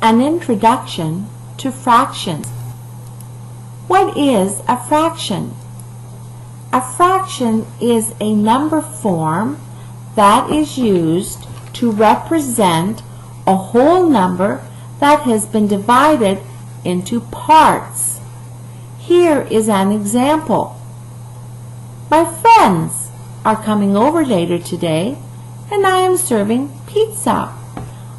An introduction to fractions. What is a fraction? A fraction is a number form that is used to represent a whole number that has been divided into parts. Here is an example. My friends are coming over later today, and I am serving pizza.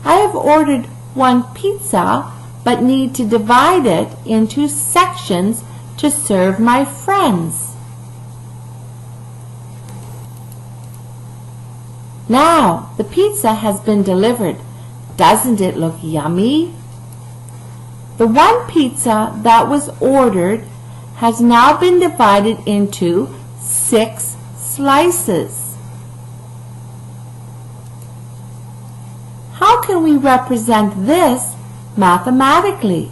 I have ordered one pizza, but need to divide it into sections to serve my friends. Now, the pizza has been delivered. Doesn't it look yummy? The one pizza that was ordered has now been divided into 6 slices. How can we represent this mathematically?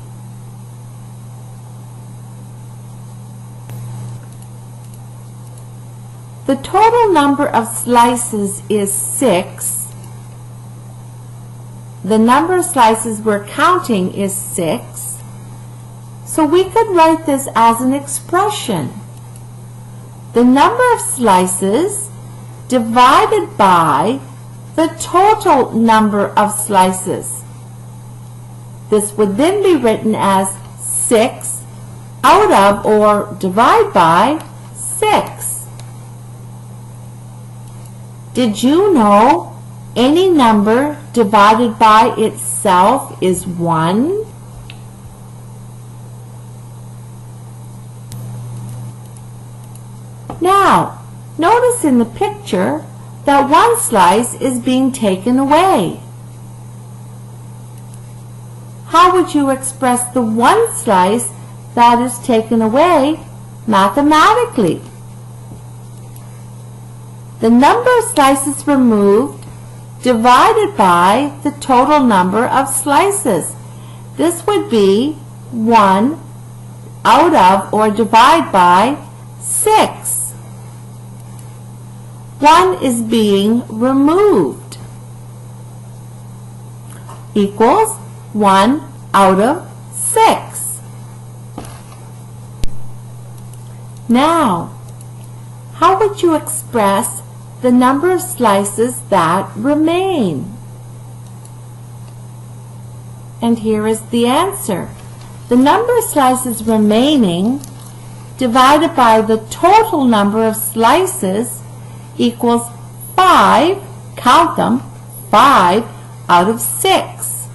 The total number of slices is 6. The number of slices we're counting is 6. So we could write this as an expression. The number of slices divided by the total number of slices. This would then be written as 6 out of, or divide by, 6. Did you know any number divided by itself is 1? Now, notice in the picture that one slice is being taken away. How would you express the one slice that is taken away mathematically? The number of slices removed divided by the total number of slices. This would be 1 out of, or divide by, 6. 1 is being removed equals 1 out of 6. Now, how would you express the number of slices that remain? And here is the answer. The number of slices remaining divided by the total number of slices equals 5, count them, 5 out of 6.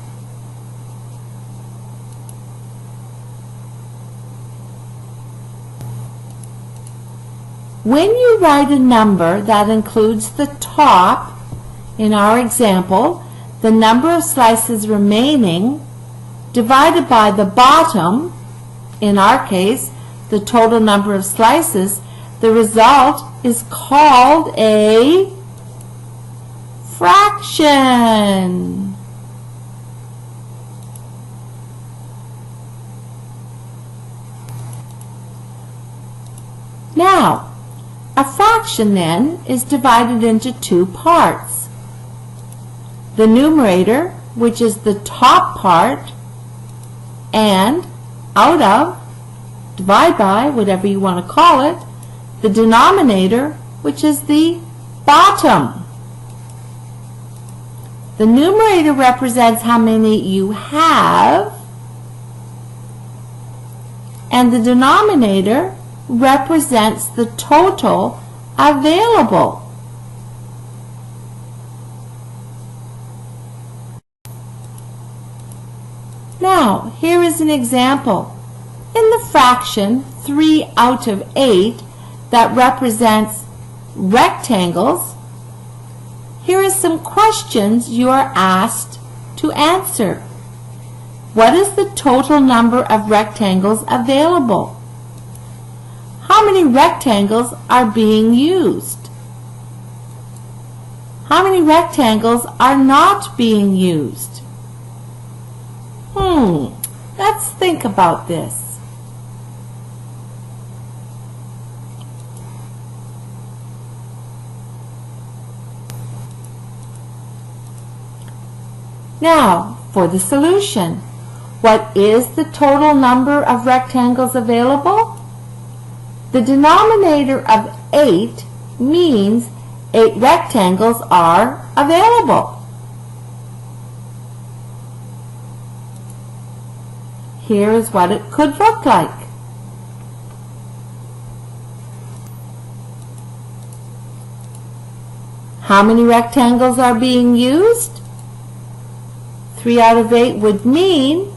When you write a number that includes the top, in our example, the number of slices remaining, divided by the bottom, in our case, the total number of slices, the result is called a fraction. Now, a fraction then is divided into 2 parts. The numerator, which is the top part, and out of, divide by, whatever you want to call it, the denominator, which is the bottom. The numerator represents how many you have, and the denominator represents the total available. Now, here is an example. In the fraction 3 out of 8 that represents rectangles, here is some questions you are asked to answer. What is the total number of rectangles available? How many rectangles are being used? How many rectangles are not being used? Let's think about this. Now, for the solution. What is the total number of rectangles available? The denominator of 8 means 8 rectangles are available. Here is what it could look like. How many rectangles are being used? 3 out of 8 would mean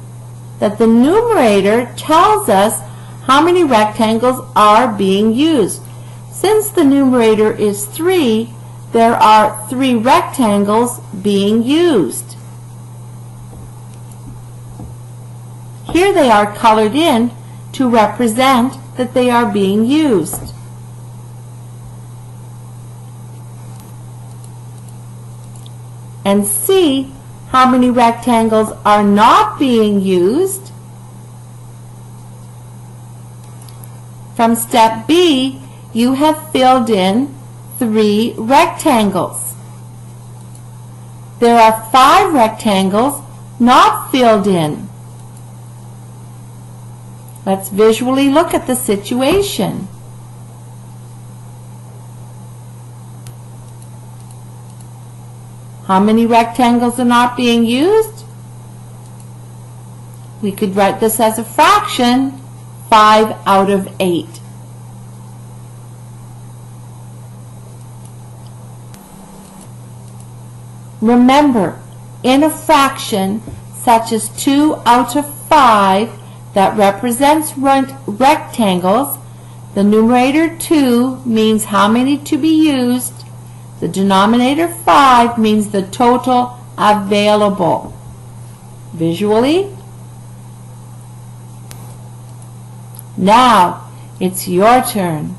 that the numerator tells us how many rectangles are being used. Since the numerator is 3, there are 3 rectangles being used. Here they are colored in to represent that they are being used. And see how many rectangles are not being used. From step B, you have filled in 3 rectangles. There are 5 rectangles not filled in. Let's visually look at the situation. How many rectangles are not being used? We could write this as a fraction, 5 out of 8. Remember, in a fraction such as 2 out of 5 that represents rectangles, the numerator 2 means how many to be used. The denominator 5 means the total available. Visually? Now, it's your turn.